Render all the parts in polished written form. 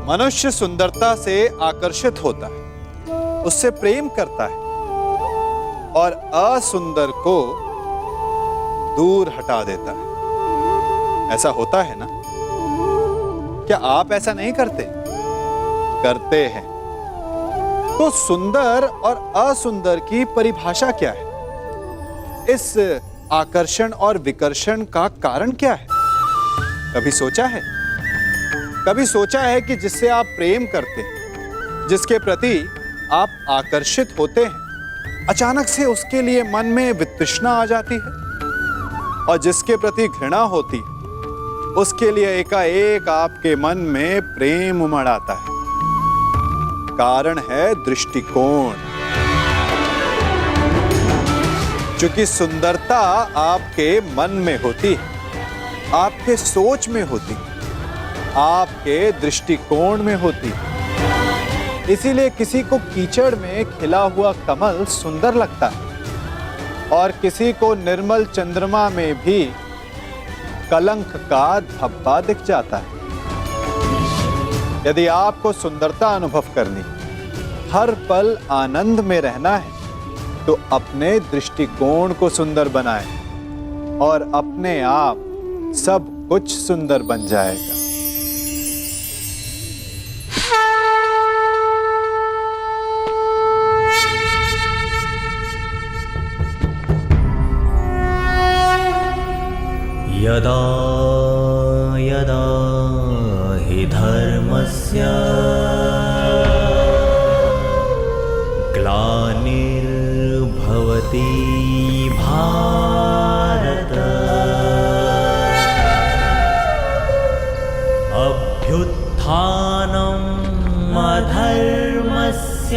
मनुष्य सुंदरता से आकर्षित होता है, उससे प्रेम करता है और असुंदर को दूर हटा देता है। ऐसा होता है ना? क्या आप ऐसा नहीं करते? करते हैं। तो सुंदर और असुंदर की परिभाषा क्या है? इस आकर्षण और विकर्षण का कारण क्या है? कभी सोचा है? कभी सोचा है कि जिससे आप प्रेम करते हैं, जिसके प्रति आप आकर्षित होते हैं, अचानक से उसके लिए मन में वितृष्णा आ जाती है, और जिसके प्रति घृणा होती है उसके लिए एकाएक आपके मन में प्रेम उमड़ आता है। कारण है दृष्टिकोण। क्योंकि सुंदरता आपके मन में होती है, आपके सोच में होती है, आपके दृष्टिकोण में होती है। इसीलिए किसी को कीचड़ में खिला हुआ कमल सुंदर लगता है और किसी को निर्मल चंद्रमा में भी कलंक का धब्बा दिख जाता है। यदि आपको सुंदरता अनुभव करनी, हर पल आनंद में रहना है, तो अपने दृष्टिकोण को सुंदर बनाएं और अपने आप सब कुछ सुंदर बन जाएगा। यदा यदा हि धर्मस्य ग्लानिर्भवति भारत अभ्युत्थानम् अधर्मस्य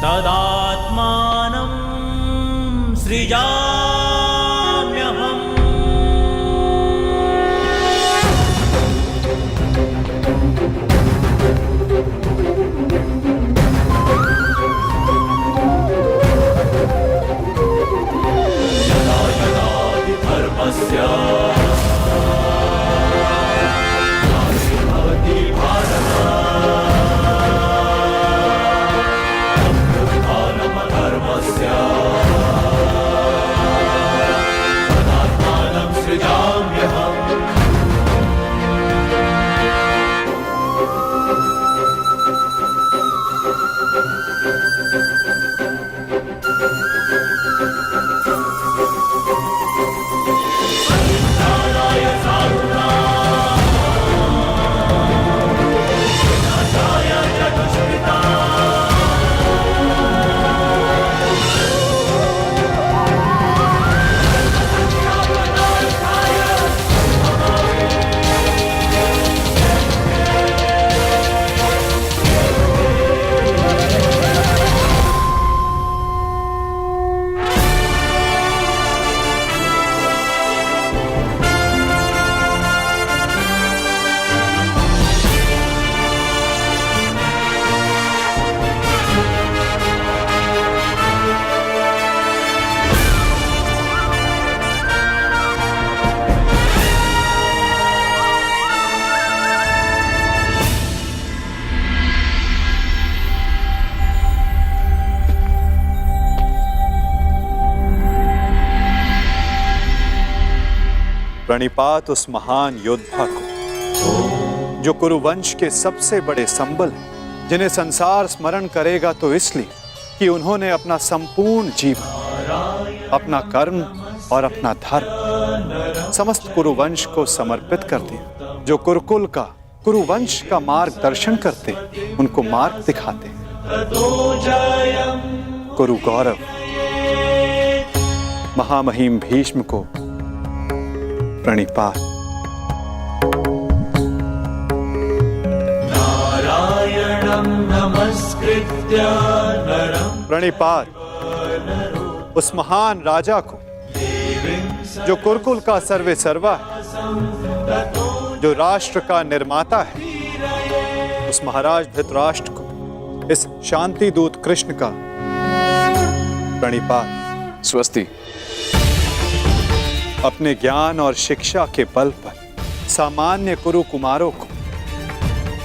तदात्मानं सृजाम्यहम्। यदा यदा हि धर्मस्य ग्लानिर्भवति भारत अभ्युत्थानम् अधर्मस्य तदात्मानं सृजाम्यहम्। परित्राणाय साधूनां विनाशाय च दुष्कृतां प्रणिपात उस महान योद्धा को जो कुरुवंश के सबसे बड़े संबल हैं, जिन्हें संसार स्मरण करेगा तो इसलिए कि उन्होंने अपना संपूर्ण जीवन, अपना कर्म और अपना धर्म समस्त कुरुवंश को समर्पित कर दिया। जो कुरुकुल का, कुरुवंश का मार्गदर्शन करते, उनको मार्ग दिखाते। कुरु गौरव महामहिम भीष्म को प्रणिपात। नारायणं नमस्कृत्य नरं प्रणिपात उस महान राजा को जो कुरुकुल का सर्वे सर्वा है, जो राष्ट्र का निर्माता है, उस महाराज धृतराष्ट्र को, इस शांति दूत कृष्ण का प्रणिपात। स्वस्ति। अपने ज्ञान और शिक्षा के बल पर सामान्य कुरु कुमारों को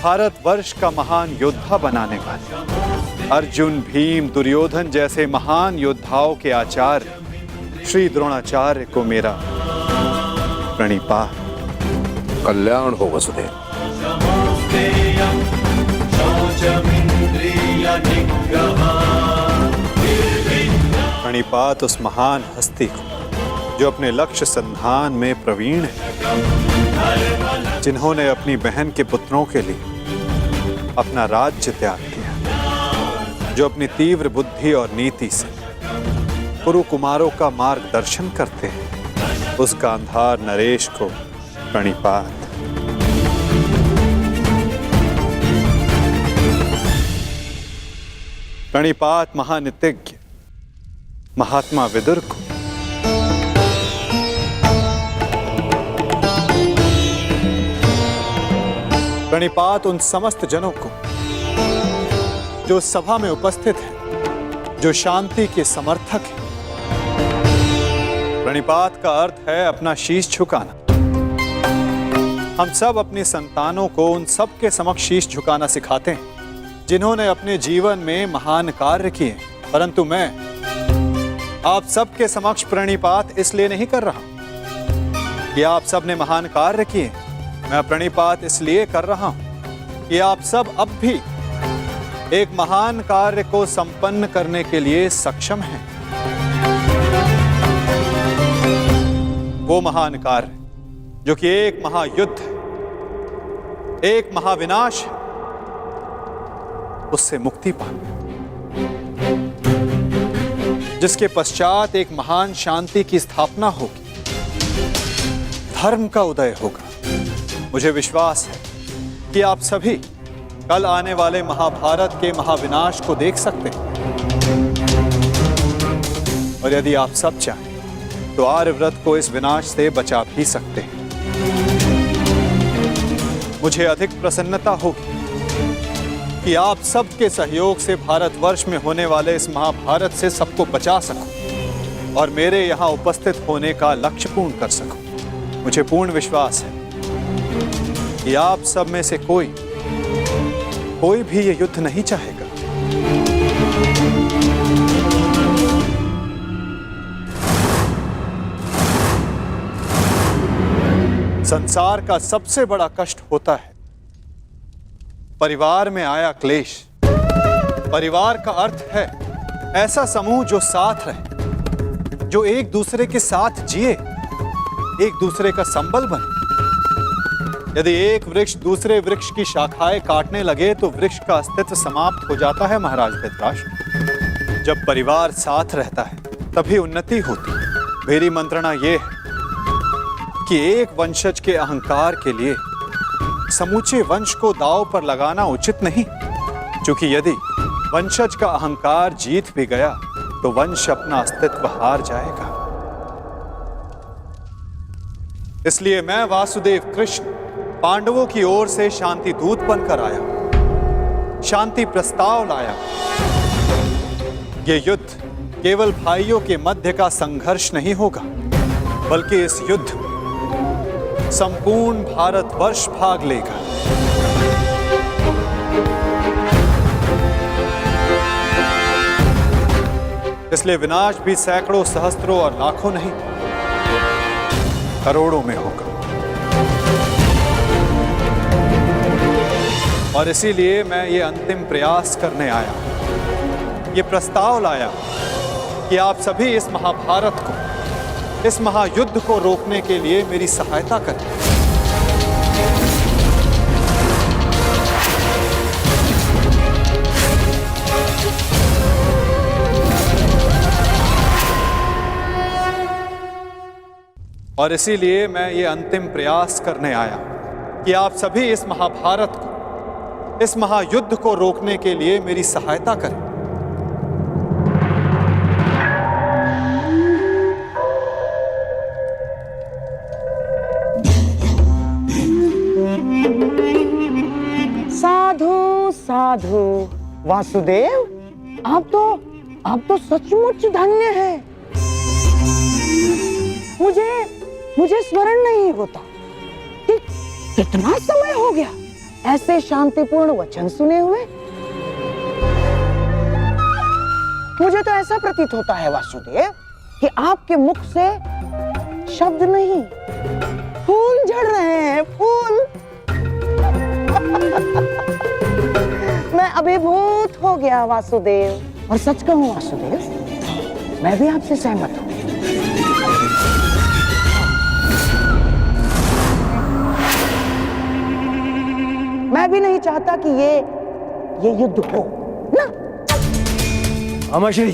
भारतवर्ष का महान योद्धा बनाने वाले अर्जुन, भीम, दुर्योधन जैसे महान योद्धाओं के आचार्य श्री द्रोणाचार्य को मेरा प्रणिपात। कल्याण हो वसुदेव। शमोस्तेयं शौचमिन्द्रियनिग्रहः प्रणिपात उस महान हस्ती को जो अपने लक्ष्य संधान में प्रवीण है, जिन्होंने अपनी बहन के पुत्रों के लिए अपना राज्य त्याग किया, जो अपनी तीव्र बुद्धि और नीति से कुरु कुमारों का मार्गदर्शन करते हैं, उस गांधार नरेश को प्रणिपात। प्रणिपात महानितिज्ञ महात्मा विदुर को। प्रणिपात उन समस्त जनों को जो सभा में उपस्थित हैं, जो शांति के समर्थक हैं। प्रणिपात का अर्थ है अपना शीश झुकाना। हम सब अपनी संतानों को उन सब के समक्ष शीश झुकाना सिखाते हैं जिन्होंने अपने जीवन में महान कार्य किए, परंतु मैं आप सबके समक्ष प्रणिपात इसलिए नहीं कर रहा कि आप सब ने महान कार्य किए। मैं प्रणिपात इसलिए कर रहा हूं कि आप सब अब भी एक महान कार्य को संपन्न करने के लिए सक्षम हैं। वो महान कार्य जो कि एक महायुद्ध, एक महाविनाश है, उससे मुक्ति पाना, जिसके पश्चात एक महान शांति की स्थापना होगी, धर्म का उदय होगा। मुझे विश्वास है कि आप सभी कल आने वाले महाभारत के महाविनाश को देख सकते हैं, और यदि आप सब चाहें तो आर्यव्रत को इस विनाश से बचा भी सकते हैं। मुझे अधिक प्रसन्नता होगी कि आप सबके सहयोग से भारतवर्ष में होने वाले इस महाभारत से सबको बचा सकूं और मेरे यहाँ उपस्थित होने का लक्ष्य पूर्ण कर सकूं। मुझे पूर्ण विश्वास है कि आप सब में से कोई भी ये युद्ध नहीं चाहेगा। संसार का सबसे बड़ा कष्ट होता है परिवार में आया क्लेश। परिवार का अर्थ है ऐसा समूह जो साथ रहे, जो एक दूसरे के साथ जिए, एक दूसरे का संबल बने। यदि एक वृक्ष दूसरे वृक्ष की शाखाएं काटने लगे तो वृक्ष का अस्तित्व समाप्त हो जाता है। महाराज धृतराष्ट्र, जब परिवार साथ रहता है तभी उन्नति होती है। मेरी मंत्रणा यह है कि एक वंशज के अहंकार के लिए समूचे वंश को दांव पर लगाना उचित नहीं, क्योंकि यदि वंशज का अहंकार जीत भी गया तो वंश अपना अस्तित्व हार जाएगा। इसलिए मैं वासुदेव कृष्ण पांडवों की ओर से शांति दूत बनकर आया, शांति प्रस्ताव लाया। यह युद्ध केवल भाइयों के मध्य का संघर्ष नहीं होगा, बल्कि इस युद्ध में संपूर्ण भारतवर्ष भाग लेगा। इसलिए विनाश भी सैकड़ों, सहस्त्रों और लाखों नहीं, करोड़ों में होगा। और इसीलिए मैं ये अंतिम प्रयास करने आया, ये प्रस्ताव लाया कि आप सभी इस महाभारत को, इस महायुद्ध को रोकने के लिए मेरी सहायता करें। और इसीलिए मैं ये अंतिम प्रयास करने आया कि आप सभी इस महाभारत को, इस महायुद्ध को रोकने के लिए मेरी सहायता करें। साधु साधु। वासुदेव, आप तो सचमुच धन्य हैं। मुझे स्मरण नहीं होता कि कितना समय हो गया ऐसे शांतिपूर्ण वचन सुने हुए। मुझे तो ऐसा प्रतीत होता है वासुदेव कि आपके मुख से शब्द नहीं, फूल झड़ रहे हैं, फूल। मैं अभिभूत हो गया वासुदेव। और सच कहूं वासुदेव, मैं भी आपसे सहमत हूं। मैं भी नहीं चाहता कि ये युद्ध हो ना। अमाश्री,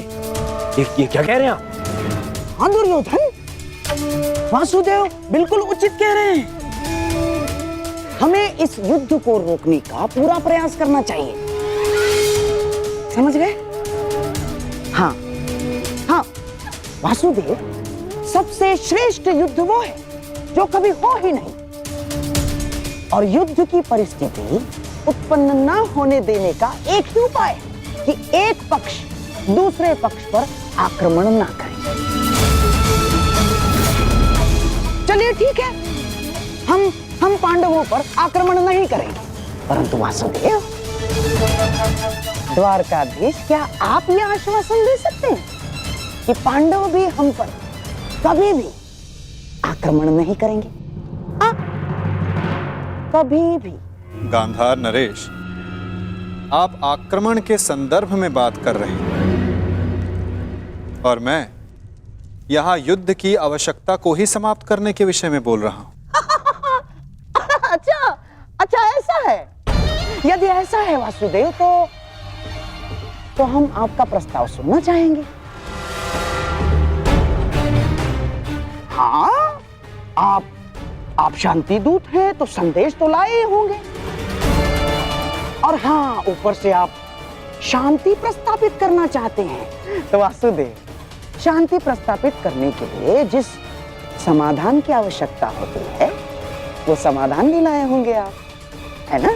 ये क्या कह रहे हैं आप? हाँ दुर्योधन, वासुदेव बिल्कुल उचित कह रहे हैं। हमें इस युद्ध को रोकने का पूरा प्रयास करना चाहिए। समझ गए? हाँ हाँ वासुदेव, सबसे श्रेष्ठ युद्ध वो है जो कभी हो ही नहीं। और युद्ध की परिस्थिति उत्पन्न न होने देने का एक ही उपाय है कि एक पक्ष दूसरे पक्ष पर आक्रमण ना करे। चलिए ठीक है, हम पांडवों पर आक्रमण नहीं करेंगे, परंतु वासुदेव, द्वारकाधीश, क्या आप ये आश्वासन दे सकते हैं कि पांडव भी हम पर कभी भी आक्रमण नहीं करेंगे? कभी भी। गांधार नरेश, आप आक्रमण के संदर्भ में बात कर रहे हैं और मैं यहां युद्ध की आवश्यकता को ही समाप्त करने के विषय में बोल रहा हूं। अच्छा ऐसा है। यदि ऐसा है वासुदेव, तो हम आपका प्रस्ताव सुनना चाहेंगे। हाँ, आप शांति दूत हैं तो संदेश तो लाए ही होंगे। और हाँ, ऊपर से आप शांति प्रस्तापित करना चाहते हैं। तो वासुदेव, शांति प्रस्तापित करने के लिए जिस समाधान की आवश्यकता होती है वो समाधान भी लाए होंगे आप, है ना?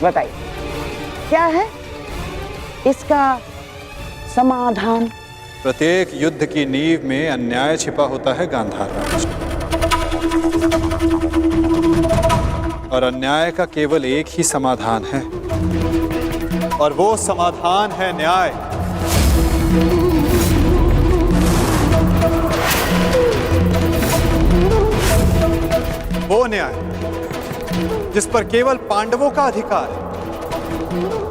बताइए क्या है इसका समाधान? प्रत्येक युद्ध की नींव में अन्याय छिपा होता है गांधार राज, और अन्याय का केवल एक ही समाधान है, और वो समाधान है न्याय। वो न्याय जिस पर केवल पांडवों का अधिकार है,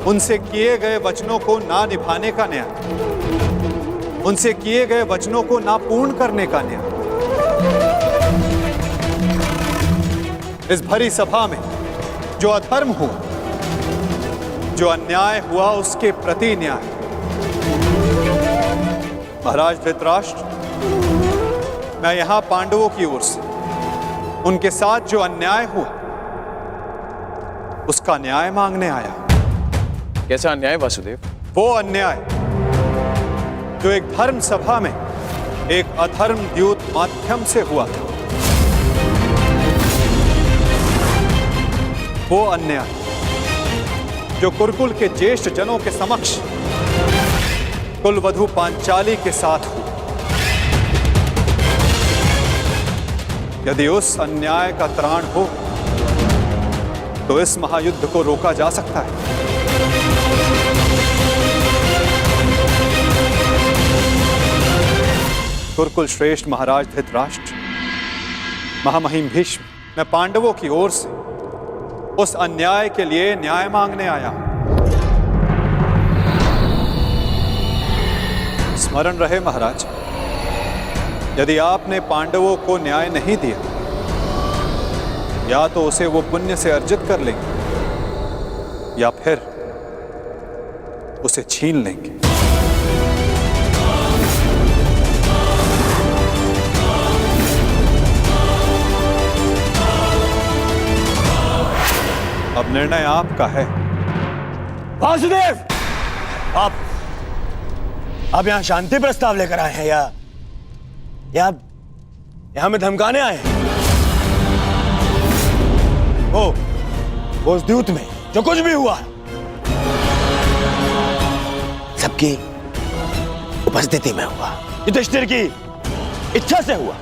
उनसे किए गए वचनों को ना निभाने का न्याय, उनसे किए गए वचनों को ना पूर्ण करने का न्याय। इस भरी सभा में जो अधर्म हुआ, जो अन्याय हुआ, उसके प्रति न्याय। महाराज धृतराष्ट्र, मैं यहां पांडवों की ओर से उनके साथ जो अन्याय हुआ उसका न्याय मांगने आया। कैसा अन्याय वासुदेव? वो अन्याय जो एक धर्म सभा में एक अधर्म द्यूत माध्यम से हुआ था। वो अन्याय जो कुरुकुल के ज्येष्ठ जनों के समक्ष कुलवधू पांचाली के साथ हुआ। यदि उस अन्याय का त्राण हो तो इस महायुद्ध को रोका जा सकता है। कुरुकुल श्रेष्ठ महाराज धृतराष्ट्र, महामहिम भीष्म, मैं पांडवों की ओर से उस अन्याय के लिए न्याय मांगने आया हूं। स्मरण रहे महाराज, यदि आपने पांडवों को न्याय नहीं दिया, या तो उसे वो पुण्य से अर्जित कर लेंगे या फिर उसे छीन लेंगे। अब निर्णय आपका है। वासुदेव, आप यहाँ शांति प्रस्ताव लेकर आए हैं या हमें धमकाने आए हैं? वो उस द्यूत में जो कुछ भी हुआ सबकी उपस्थिति में हुआ, युधिष्ठिर की इच्छा से हुआ।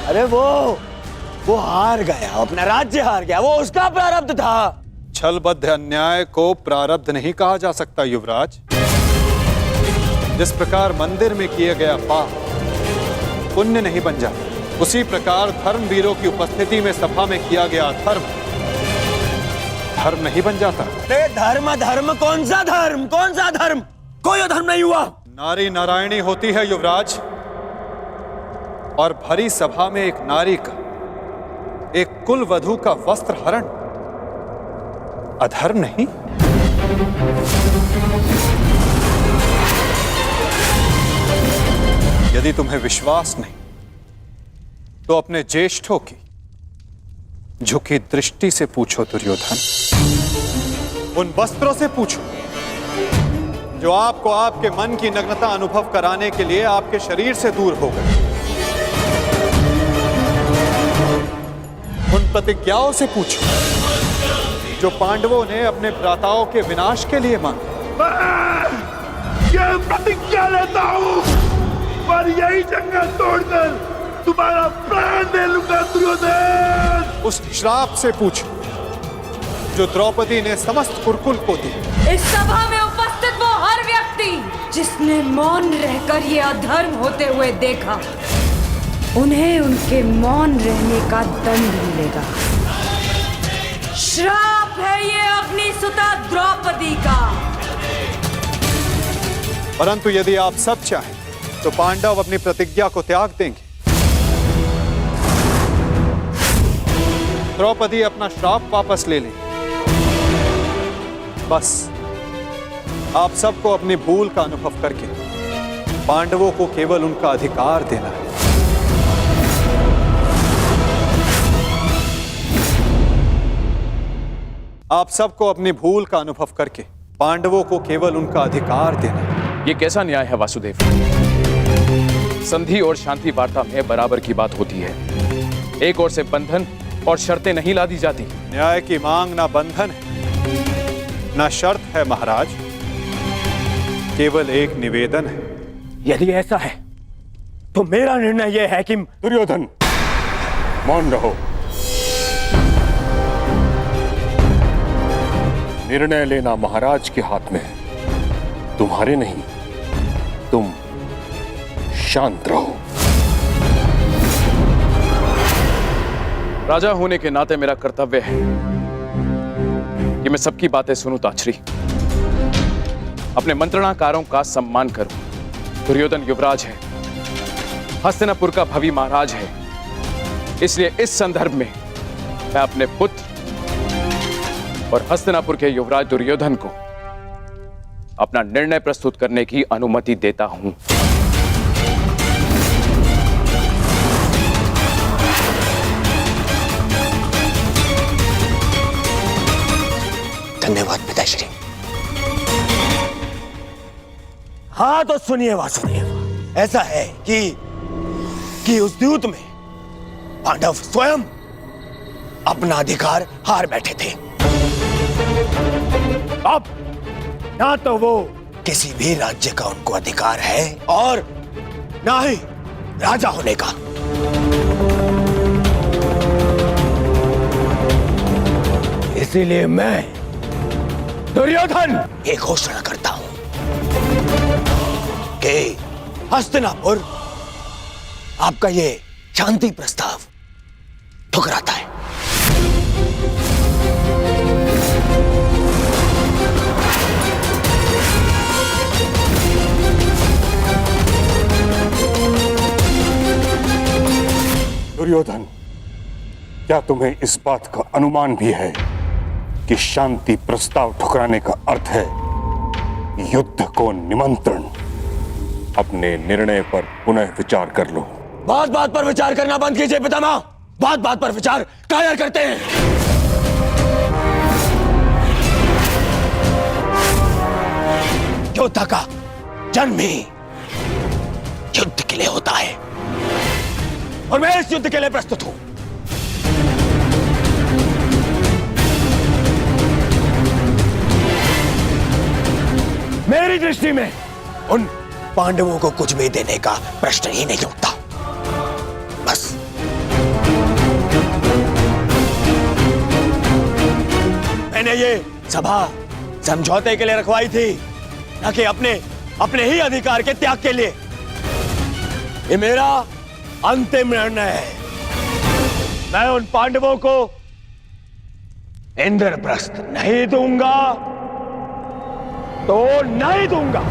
अरे वो हार गया, अपना राज्य हार गया, वो उसका प्रारब्ध था। छलबद्ध अन्याय को प्रारब्ध नहीं कहा जा सकता युवराज। जिस प्रकार मंदिर में किया गया पाप पुण्य नहीं बन जाता, उसी प्रकार धर्मवीरों की उपस्थिति में सभा में किया गया धर्म धर्म नहीं बन जाता। धर्म कौन सा धर्म, कौन सा धर्म? कोई धर्म नहीं हुआ। नारी नारायणी होती है युवराज, और भरी सभा में एक नारी का, एक कुल वधू का वस्त्र हरण अधर्म नहीं। यदि तुम्हें विश्वास नहीं तो अपने ज्येष्ठों की झुकी दृष्टि से पूछो दुर्योधन। उन वस्त्रों से पूछो जो आपको आपके मन की नग्नता अनुभव कराने के लिए आपके शरीर से दूर हो गए। उन प्रतिज्ञाओं से पूछो जो पांडवों ने अपने भ्राताओं के विनाश के लिए मांगी। ये प्रतिज्ञा लेता हूं पर यही जंगल तोड़कर तुम्हारा प्राण दे लूंगा दुर्योधन। उस श्राप से पूछो जो द्रौपदी ने समस्त कुरुकुल को दी। इस सभा में उपस्थित वो हर व्यक्ति जिसने मौन रहकर ये अधर्म होते हुए देखा, उन्हें उनके मौन रहने का दंड मिलेगा। श्राप है ये अग्निसुता द्रौपदी का। परंतु यदि आप सब चाहें तो पांडव अपनी प्रतिज्ञा को त्याग देंगे। द्रौपदी अपना श्राप वापस ले लेंगी। बस आप सबको अपनी भूल का अनुभव करके पांडवों को केवल उनका अधिकार देना है। आप सबको अपनी भूल का अनुभव करके पांडवों को केवल उनका अधिकार देना है। ये कैसा न्याय है वासुदेव? संधि और शांति वार्ता में बराबर की बात होती है। एक ओर से बंधन और शर्तें नहीं ला दी जाती। न्याय की मांग ना बंधन है ना शर्त है महाराज, केवल एक निवेदन है। यदि ऐसा है तो मेरा निर्णय यह है कि दुर्योधन मौन रहो। निर्णय लेना महाराज के हाथ में है, तुम्हारे नहीं। तुम शांत रहो। राजा होने के नाते मेरा कर्तव्य है कि मैं सबकी बातें सुनूं ताछरी, अपने मंत्रणाकारों का सम्मान करूं। दुर्योधन युवराज है, हस्तिनापुर का भवी महाराज है, इसलिए इस संदर्भ में मैं अपने पुत्र और हस्तिनापुर के युवराज दुर्योधन को अपना निर्णय प्रस्तुत करने की अनुमति देता हूं। धन्यवाद पिताश्री। हाँ तो सुनिए वासुदेव, ऐसा है कि उस द्यूत में पांडव स्वयं अपना अधिकार हार बैठे थे। अब ना तो वो किसी भी राज्य का उनको अधिकार है और ना ही राजा होने का। इसीलिए मैं दुर्योधन ये घोषणा करता हूं कि हस्तिनापुर आपका ये शांति प्रस्ताव ठुकराता है। दुर्योधन, क्या तुम्हें इस बात का अनुमान भी है कि शांति प्रस्ताव ठुकराने का अर्थ है युद्ध को निमंत्रण? अपने निर्णय पर पुनः विचार कर लो। बात बात पर विचार करना बंद कीजिए पितामह। बात बात पर विचार कायर करते हैं। योद्धा का जन्म ही युद्ध के लिए होता है और मैं इस युद्ध के लिए प्रस्तुत हूं। मेरी दृष्टि में उन पांडवों को कुछ भी देने का प्रश्न ही नहीं उठता। बस मैंने ये सभा समझौते के लिए रखवाई थी, न कि अपने ही अधिकार के त्याग के लिए। ये मेरा अंतिम निर्णय है। मैं उन पांडवों को इंद्रप्रस्थ नहीं दूंगा तो नहीं दूंगा।